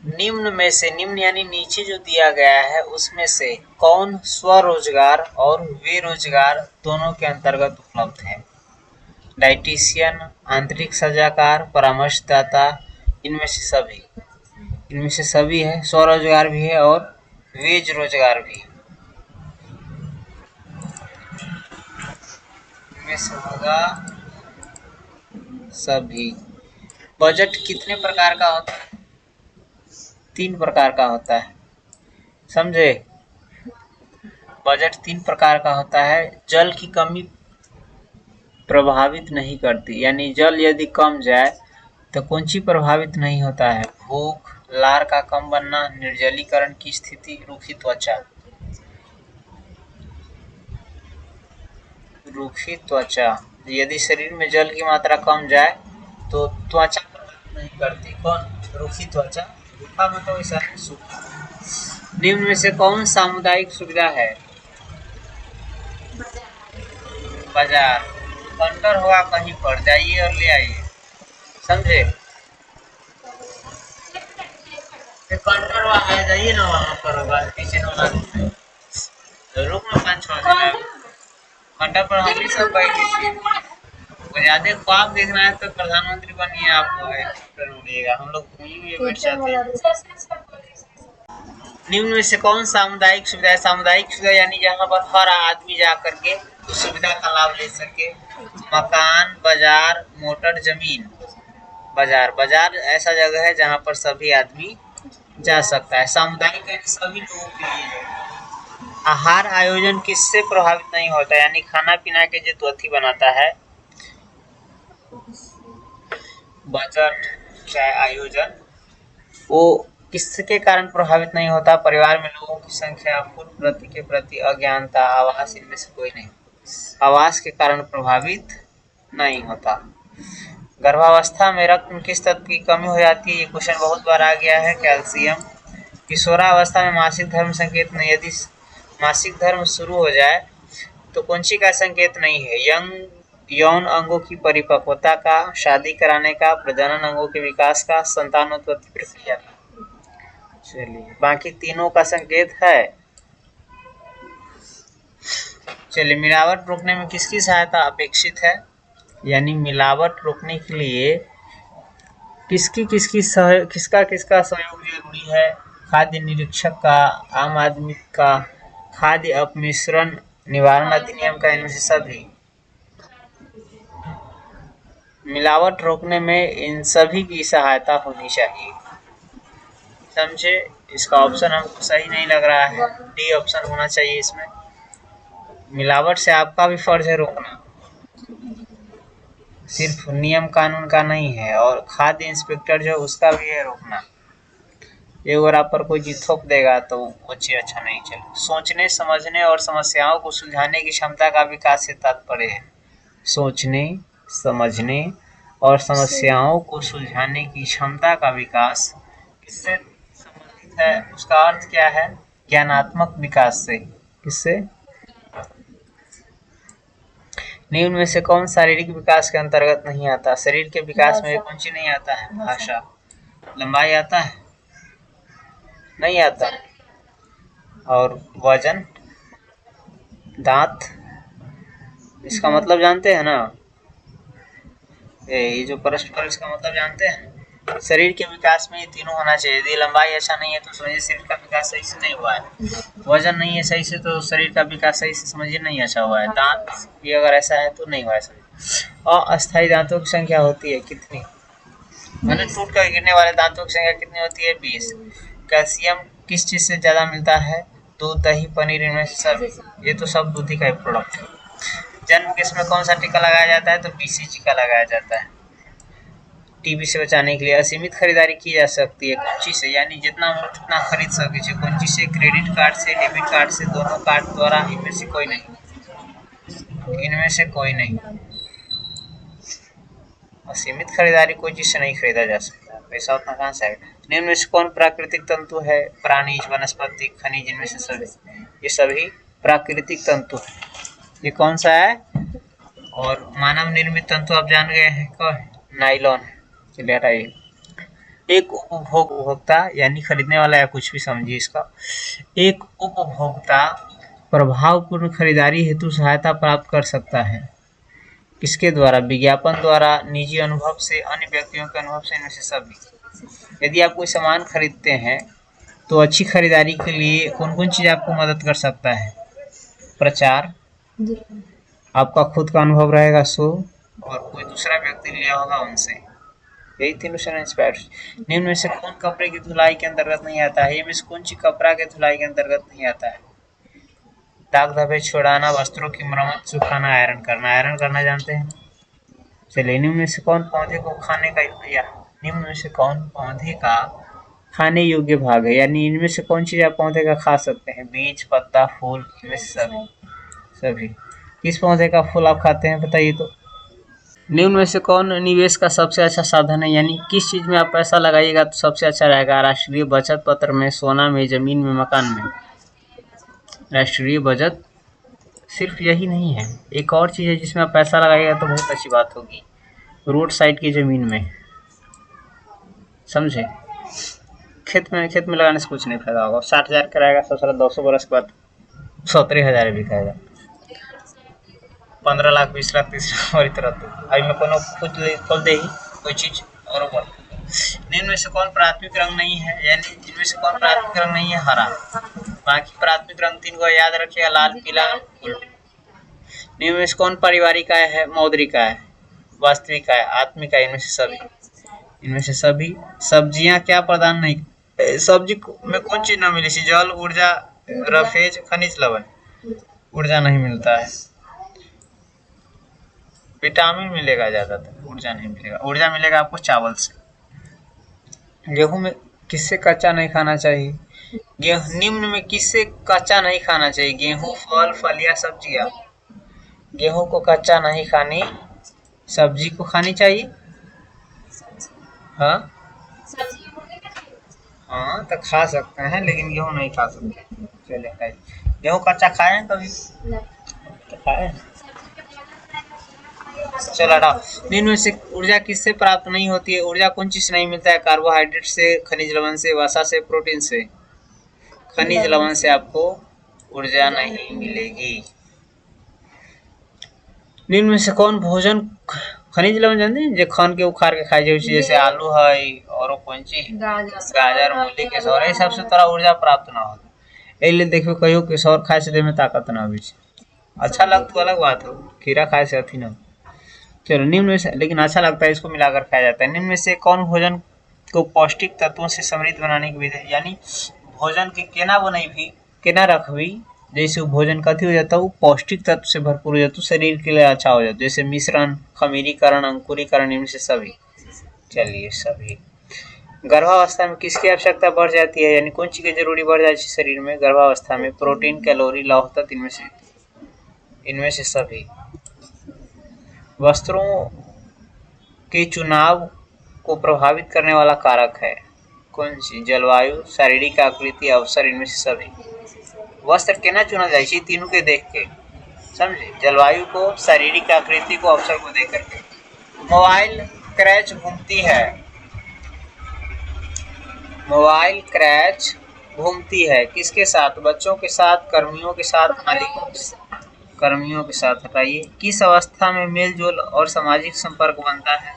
निम्न में से, निम्न यानी नीचे जो दिया गया है उसमें से कौन स्वरोजगार और बेरोजगार दोनों के अंतर्गत उपलब्ध है? डाइटिशियन, आंतरिक सजाकार, परामर्शदाता, इनमें से सभी। इनमें से सभी है, स्वरोजगार भी है और वेज रोजगार भी। इनमें से होगा सभी। बजट कितने प्रकार का होता है? 3 प्रकार का होता है, समझे? बजट 3 प्रकार का होता है। जल की कमी प्रभावित नहीं करती, यानी जल यदि कम जाए तो कौन सी प्रभावित नहीं होता है? भूख, लार का कम बनना, निर्जलीकरण की स्थिति, रूखी त्वचा। रूखी त्वचा, यदि शरीर में जल की मात्रा कम जाए तो त्वचा प्रभावित नहीं करती। कौन? रूखी त्वचा। रूखा मतलब ऐसा है, सूखा। निम्न में से कौन सामुदायिक सुविधा है? बाजार। काउंटर होगा कहीं पर, जाइए और ले आइए, समझे? काउंटर वहाँ है, जाइए ना, वहाँ पर होगा किचन वाला। रुक में 5-6 दिन काउंटर पर हम ही सब बैठे थे। ज्यादा ख्वाब देखना है तो प्रधानमंत्री बनिए, आप उड़िएगा, हम लोग हुए बैठ जाते हैं। निम्न में से कौन सामुदायिक सुविधा है? सामुदायिक सुविधा यानी जहाँ पर हर आदमी जा करके उस सुविधा का लाभ ले सके। मकान, बाजार, मोटर, जमीन। बाजार, बाजार ऐसा जगह है जहाँ पर सभी आदमी जा सकता है। सामुदायिक यानी सभी लोगों के लिए। आहार आयोजन किससे प्रभावित नहीं होता, यानी खाना पीना के जो त्वथी बनाता है, बजट चाहे आयोजन, वो किसके कारण प्रभावित नहीं होता? परिवार में लोगों की संख्या, फूल प्रति के प्रति अज्ञानता, आवास, इनमें से कोई नहीं। आवास के कारण प्रभावित नहीं होता। गर्भावस्था में रक्त में किस तत्व की कमी हो जाती है? ये क्वेश्चन बहुत बार आ गया है, कैल्शियम। किशोरावस्था में मासिक धर्म संकेत नहीं, यदि मासिक धर्म शुरू हो जाए तो कौन सी का संकेत नहीं है? यौन अंगों की परिपक्वता का, शादी कराने का, प्रजनन अंगों के विकास का, संतानोत्पत्ति प्रक्रिया का। चलिए, बाकी तीनों का संकेत है। चलिए, मिलावट रोकने में किसकी सहायता अपेक्षित है? यानी मिलावट रोकने के लिए किसका सहयोग जरूरी है? खाद्य निरीक्षक का, आम आदमी का, खाद्य अपमिश्रण निवारण अधिनियम का, इनमें से सभी। मिलावट रोकने में इन सभी की सहायता होनी चाहिए, समझे? इसका ऑप्शन हमको सही नहीं लग रहा है, डी ऑप्शन होना चाहिए इसमें। मिलावट से आपका भी फर्ज है रोकना, सिर्फ नियम कानून का नहीं है, और खाद्य इंस्पेक्टर जो उसका भी है रोकना। एक बार आप पर कोई चीज थोप देगा तो वो चीज अच्छा नहीं चले। सोचने, समझने और समस्याओं को सुलझाने की क्षमता का विकास से तात्पर्य है। सोचने, समझने और समस्याओं को सुलझाने की क्षमता का विकास किससे संबंधित है? उसका अर्थ क्या है? ज्ञानात्मक विकास से। किससे? निम्न में से कौन शारीरिक विकास के अंतर्गत नहीं आता? शरीर के विकास में कौन सी नहीं आता है? भाषा। लंबाई आता है? नहीं आता। और वजन, दांत, इसका मतलब जानते हैं ना? ये जो परस्पर, इसका मतलब जानते हैं? शरीर के विकास में ये तीनों होना चाहिए। यदि लंबाई अच्छा नहीं है तो समझिए शरीर का विकास सही से नहीं हुआ है। वजन नहीं है सही से तो शरीर का विकास सही से समझिए नहीं अच्छा हुआ है। दांत भी अगर ऐसा है तो नहीं हुआ है समझिए। अस्थायी दांतों की संख्या होती है कितनी? मैंने टूट कर गिरने वाले दांतों की संख्या कितनी होती है? 20। कैल्शियम किस चीज से ज्यादा मिलता है? दूध, दही, पनीर, इनमें से सब। ये तो सब दूध ही का प्रोडक्ट है। जन्म केस में कौन सा टीका लगाया जाता है? तो बीसीजी का लगाया जाता है। टीबी से बचाने के लिए असीमित खरीदारी की जा सकती है कौन चीज से? यानी जितना हो उतना खरीद सके कौन चीज से? क्रेडिट कार्ड से, डेबिट कार्ड से, दोनों कार्ड द्वारा, इनमें से कोई नहीं। इनमें से कोई नहीं। असीमित खरीदारी कोई चीज से नहीं खरीदा जा सकता, पैसा उतना कहाँ से आएगा? निम्न में से कौन प्राकृतिक तंतु है? प्राणीज, वनस्पति, खनिज, इनमें से सभी। ये सभी प्राकृतिक तंतु है। ये कौन सा है? और मानव निर्मित तंतु आप जान गए हैं कौन? नाइलॉन। चलिए हटाइए। एक उपभोक्ता यानी खरीदने वाला या कुछ भी समझिए इसका, एक उपभोक्ता प्रभावपूर्ण खरीदारी हेतु सहायता प्राप्त कर सकता है। किसके द्वारा? विज्ञापन द्वारा, निजी अनुभव से, अन्य व्यक्तियों के अनुभव से, इनमें से सभी। यदि आप कोई सामान खरीदते हैं तो अच्छी खरीदारी के लिए कौन कौन चीज़ आपको मदद कर सकता है? प्रचार, आपका खुद का अनुभव रहेगा सो, और कोई दूसरा व्यक्ति लिया होगा उनसे, यही तीनों से इंस्पायर। निम्न में से कौन कपड़े की धुलाई के अंतर्गत नहीं आता है? ये में से कौन सी कपड़ा के धुलाई के अंतर्गत नहीं आता है? दाग धब्बे छुड़ाना, वस्त्रों की मरम्मत, सुखाना, आयरन करना। आयरन करना जानते हैं? चलिए, निम्न में से कौन पौधे को खाने का या निम्न में से कौन पौधे का खाने योग्य भाग है? यानी इनमें से कौन चीज आप पौधे का खा सकते हैं? बीज, पत्ता, फूल, इनमें से सभी। किस पौधे का फूल आप खाते हैं बताइए तो? निम्न में से कौन निवेश का सबसे अच्छा साधन है? यानी किस चीज में आप पैसा लगाइएगा तो सबसे अच्छा रहेगा? राष्ट्रीय बचत पत्र में, सोना में, जमीन में, मकान में। राष्ट्रीय बचत सिर्फ यही नहीं है, एक और चीज है जिसमें आप पैसा लगाइएगा तो बहुत अच्छी बात होगी, रोड साइड की जमीन में, समझे? खेत में लगाने से कुछ नहीं फायदा होगा। 60,000 का रहेगा, 200 बरस के बाद 70,000 बिकाएगा। 15 लाख, 20 लाख, 30 लाख और तरह तो अभी मैं कोनो खोल दे ही कोई चीज और बोल। निम्न में से कौन प्राथमिक रंग नहीं है? यानी इनमें से कौन प्राथमिक रंग नहीं है? हरा। बाकी प्राथमिक रंग 3 को याद रखिएगा, लाल, पीला, उल्टा। निम्न में से कौन पारिवारिक आय है? मौद्रिक आय, वास्तविक आय, आत्मिक आय, इनमें से सभी। इनमें से सभी। सब्जियां क्या प्रदान नहीं? सब्जी में कौन चीज ना मिली? जल, ऊर्जा, रफेज, खनिज लवण। ऊर्जा नहीं मिलता है, विटामिन मिलेगा ज्यादातर, ऊर्जा नहीं मिलेगा। ऊर्जा मिलेगा आपको चावल से। गेहूं में किससे कच्चा नहीं खाना चाहिए? निम्न में किससे कच्चा नहीं खाना चाहिए? गेहूं, फल, फलियां, सब्जियां। गेहूं को कच्चा नहीं खानी, सब्जी को खानी चाहिए। हाँ हाँ, तो खा सकते हैं लेकिन गेहूं नहीं खा सकते। चलिए खाइए। गेहूं कच्चा खाए हैं कभी? तो खाए। चलो हटाओ। दिन में से ऊर्जा किससे प्राप्त नहीं होती है? ऊर्जा कौन चीज से नहीं मिलता है? कार्बोहाइड्रेट से, खनिज लवण से, वसा से, प्रोटीन से। खनिज लवण से आपको ऊर्जा नहीं मिलेगी। निम्न में से कौन भोजन खनिज लवण जानते हैं जो खन के उखाड़ के खाए जाए, जैसे आलू है और कौन चीज, गाजर, मूली, केसौर, ये सबसे तोरा ऊर्जा प्राप्त ना हो। एलिए देखियो कहियो केसौर खाए से देह में ताकत ना आवे। अच्छा लगता तो अलग बात हो, खीरा खाए से अथी ना। चलो, निम्न में से, लेकिन अच्छा लगता है, इसको मिलाकर खाया जाता है। निम्न में से कौन भोजन को पौष्टिक तत्वों से समृद्ध बनाने की विधि? यानी भोजन के केना बनैबी, केना रखबी, जैसे वो भोजन कथी हो जाता है, वो पौष्टिक तत्व से भरपूर हो जाता है, शरीर के लिए अच्छा हो जाता है। जैसे मिश्रण, खमीरीकरण, अंकुरीकरण, इनमें से सभी। चलिए, सभी। गर्भावस्था में किसकी आवश्यकता बढ़ जाती है? यानी कौन चीज की जरूरी बढ़ जाती है शरीर में गर्भावस्था में? प्रोटीन, कैलोरी, लौह तत्व, इनमें से सभी। वस्त्रों के चुनाव को प्रभावित करने वाला कारक है कौन सी? जलवायु, शारीरिक आकृति, अवसर, इनमें से सभी। वस्त्र केना चुना जाए? तीनों के देख के, समझे? जलवायु को, शारीरिक आकृति को, अवसर को देख करके। मोबाइल क्रैच घूमती है, मोबाइल क्रैच घूमती है किसके साथ? बच्चों के साथ, कर्मियों के साथ, मालिकों के साथ। कर्मियों के साथ हटाइए। किस अवस्था में मेल जोल और सामाजिक संपर्क बनता है?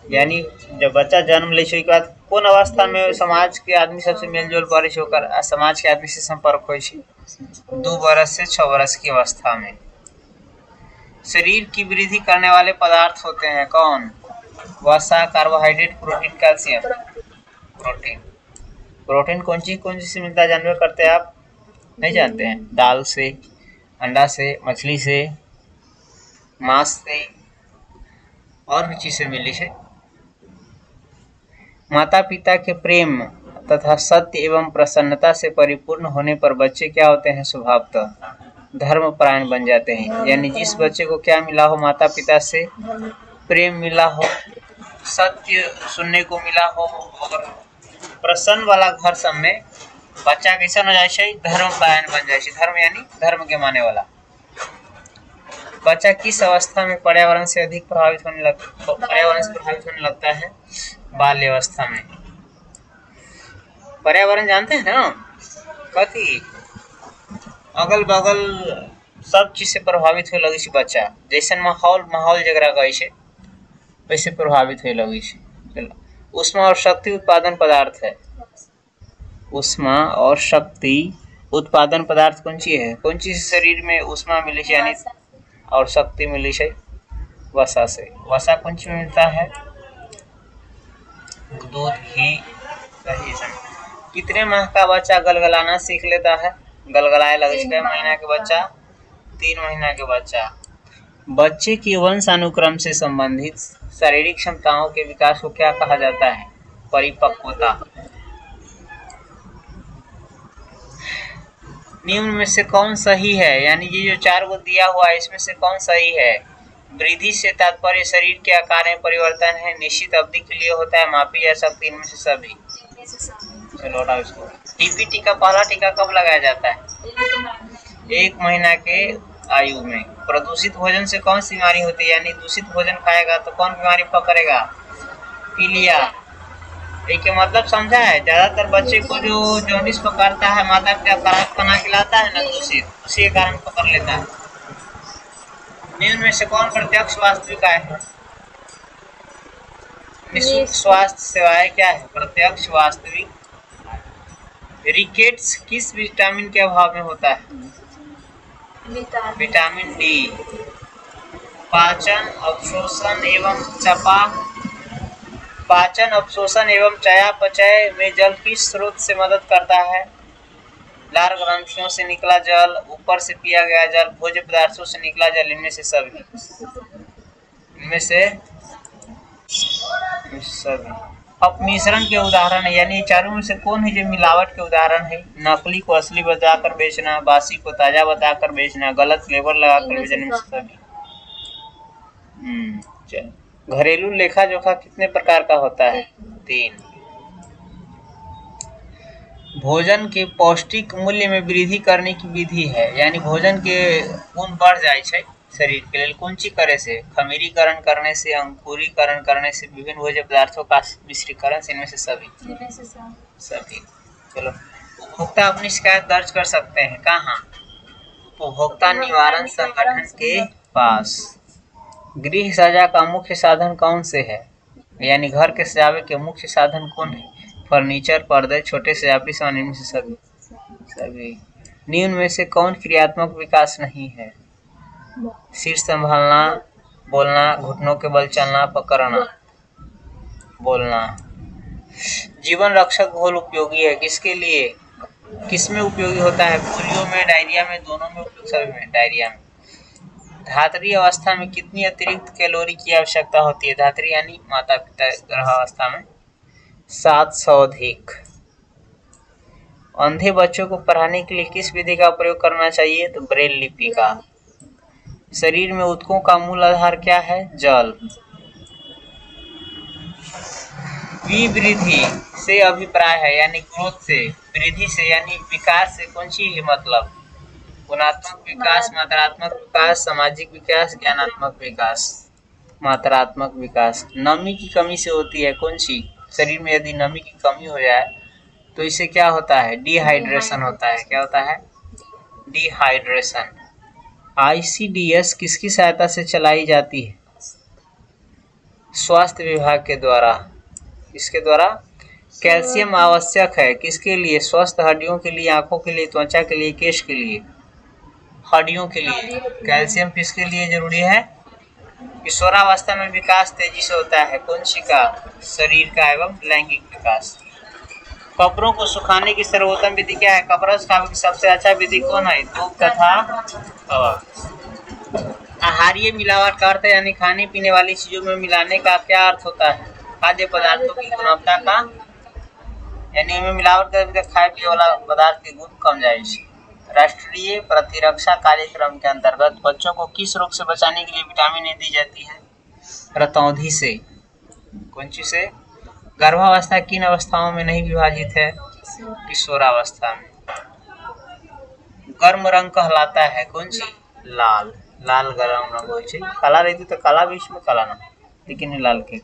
यानी जब बच्चा जन्म ले के बाद कौन अवस्था में समाज के आदमी सबसे मेल जोल करे होकर समाज के आदमी से संपर्क हो? 2 बरस से 6 बरस की अवस्था में। शरीर की वृद्धि करने वाले पदार्थ होते हैं कौन? वसा, carbohydrate, protein, calcium. Protein. Protein कौन चीज से मिलता है जानवर करते हैं आप? नहीं जानते हैं? दाल से, अंडा से, मछली से, मांस से, और भी चीज से मिली है। माता पिता के प्रेम तथा सत्य एवं प्रसन्नता से परिपूर्ण होने पर बच्चे क्या होते हैं? स्वभावतः धर्मपरायण बन जाते हैं। यानी जिस बच्चे को क्या मिला हो? माता पिता से प्रेम मिला हो, सत्य सुनने को मिला हो, और प्रसन्न वाला घर सब में बच्चा कैसा हो जाए? धर्मपरायण बन जाए। धर्म यानी धर्म के माने वाला। बच्चा किस अवस्था में पर्यावरण से प्रभावित होने लगता है? बाल्यावस्था में। पर्यावरण जानते हैं ना, कथी अगल बगल सब चीज से प्रभावित होए लगे बच्चा, जैसन माहौल जगरा गए वैसे प्रभावित होए लगे। ऊष्मा और शक्ति उत्पादन पदार्थ है। ऊष्मा और शक्ति उत्पादन पदार्थ कौन चीज है? कौन चीज शरीर में ऊष्मा मिले यानी और शक्ति मिले है? वसा से। वसा कौन चीज में मिलता है? दूध, घी, दही। कितने माह का बच्चा गलगलाना सीख लेता है? गलगलाए लगे 6 महीना के बच्चा, 3 महीना के बच्चा। बच्चे की वंशानुक्रम से संबंधित शारीरिक क्षमताओं के विकास को क्या कहा जाता है? परिपक्वता। निम्न में से कौन सही है? यानी ये जो 4 को दिया हुआ है इसमें से कौन सही है? वृद्धि से तात्पर्य शरीर के आकार में परिवर्तन है, निश्चित अवधि के लिए होता है, मापी जा सकती है। इनमें से सभी। चलो हटाओ इसको। टीपीटी का पहला टीका कब लगाया जाता है? 1 महीना के आयु में। प्रदूषित भोजन से कौन सी बीमारी होती है? यानी दूषित भोजन खाएगा तो कौन बीमारी पकड़ेगा? पीलिया। एक मतलब समझा है? ज्यादातर बच्चे को जो जॉन्डिस पकड़ता है, माता पिता खराब खाना खिलाता है ना दूषित, उसी के कारण पकड़ लेता है। निम्न में से कौन प्रत्यक्ष वास्तविक है? निःशुल्क स्वास्थ्य सेवाएं क्या है? प्रत्यक्ष वास्तविक। रिकेट्स किस विटामिन के अभाव में होता है? Vitamin D. पाचन अवशोषण एवं चयापचय में जल किस स्रोत से मदद करता है? लार ग्रंथियों से निकला जल, ऊपर से पिया गया जल, भोज्य पदार्थों से निकला जल। इनमें से सभी। अपमिश्रण के उदाहरण है, यानी चारों में से कौन है जो मिलावट के उदाहरण है? नकली को असली बताकर बेचना, बासी को ताजा बताकर बेचना, गलत लेबल लगाकर बेचने। सभी। घरेलू लेखा जोखा कितने प्रकार का होता है? 3। भोजन के पौष्टिक मूल्य में वृद्धि करने की विधि है, यानी भोजन के गुण बढ़ जाए शरीर के लिए कौन चीज करे से? खमीरीकरण करने से, अंकुरीकरण करने से, विभिन्न भोज्य पदार्थों का मिश्रीकरण से। इनमें से सभी। चलो, उपभोक्ता अपनी शिकायत दर्ज कर सकते हैं कहाँ? उपभोक्ता निवारण संगठन के पास। गृह सज्जा का मुख्य साधन कौन से है? यानी घर के सजावे के मुख्य साधन कौन है? फर्नीचर, पर्दे, छोटे सजावटी सामान। इनमें से सभी। निम्न में से कौन क्रियात्मक विकास नहीं है? सिर संभालना, बोलना, घुटनों के बल चलना, पकड़ना, बोलना। जीवन रक्षक घोल उपयोगी है किसके लिए? किसमें उपयोगी होता है? पोलियो में, डायरिया में, दोनों में उपयोग। सभी में। डायरिया में। धात्री अवस्था में कितनी अतिरिक्त कैलोरी की आवश्यकता होती है? धात्री यानी माता पिता गर्भावस्था में 700 अधिक। अंधे बच्चों को पढ़ाने के लिए किस विधि का प्रयोग करना चाहिए? तो ब्रेल लिपि का। शरीर में ऊतकों का मूल आधार क्या है? जल। विवृद्धि से अभिप्राय है, यानी ग्रोथ से, वृद्धि से यानी विकास से कौन सी है मतलब? गुणात्मक विकास, मात्रात्मक विकास, सामाजिक विकास, ज्ञानात्मक विकास। मात्रात्मक विकास। नमी की कमी से होती है कौन सी? शरीर में यदि नमी की कमी हो जाए तो इससे क्या होता है? डिहाइड्रेशन होता है। क्या होता है? डिहाइड्रेशन। ICDS किसकी सहायता से चलाई जाती है? स्वास्थ्य विभाग के द्वारा। इसके द्वारा कैल्शियम आवश्यक है किसके लिए? स्वस्थ हड्डियों के लिए, आंखों के लिए, त्वचा के लिए, केश के लिए। हड्डियों के लिए कैल्शियम किसके लिए जरूरी है? किशोरावस्था में विकास तेजी से होता है कौन सी का? शरीर का एवं लैंगिक विकास। कपड़ों को सुखाने की सर्वोत्तम विधि क्या है? कपड़ा सुखाने की सबसे अच्छा विधि कौन है? धूप तथा हवा। आहारीय मिलावट का अर्थ है, यानी खाने पीने वाली चीजों में मिलाने का क्या अर्थ होता है? खाद्य पदार्थों की गुणवत्ता का, यानी उनमें मिलावट करके खाए पिए वाला पदार्थ के गुण कम जाए। राष्ट्रीय प्रतिरक्षा कार्यक्रम के अंतर्गत बच्चों को किस रोग से बचाने के लिए विटामिन ए दी जाती है? रतौंधी से। कौन सी से? गर्भावस्था किन अवस्थाओं में नहीं विभाजित है? किशोरावस्था में। गर्म रंग कहलाता है कौन सी? लाल। लाल गर्म रंग हो, काला रहती तो काला बीच में काला ना, लेकिन लाल के।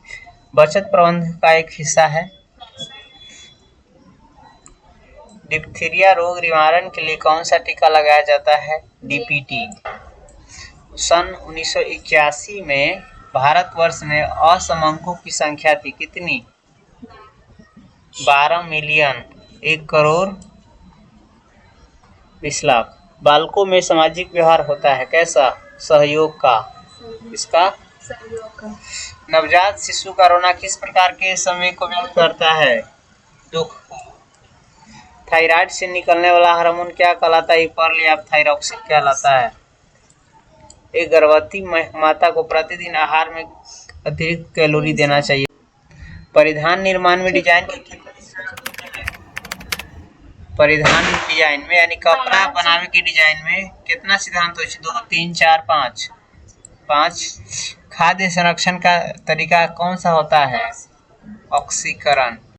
बचत प्रबंधन का एक हिस्सा है। डिप्थीरिया रोग निवारण के लिए कौन सा टीका लगाया जाता है? डीपीटी। सन 1981 में भारतवर्ष में असमंकों की संख्या थी कितनी? 12 मिलियन, 1 करोड़ 20 लाख। बालकों में सामाजिक व्यवहार होता है कैसा? सहयोग का। इसका सहयोग का। नवजात शिशु का रोना किस प्रकार के समय को व्यक्त करता है? दुख। थायराइड से निकलने वाला हार्मोन क्या कहलाता है? हिप्परल या थायरॉक्सिन कहलाता है। एक गर्भवती माता को प्रतिदिन आहार में अतिरिक्त कैलोरी देना चाहिए। परिधान निर्माण में डिजाइन परिधान डिजाइन में यानी कपड़ा बनावे के डिजाइन में कितना सिद्धांत हो? 2, 3, 4, 5। खाद्य संरक्षण का तरीका कौन सा होता है? ऑक्सीकरण।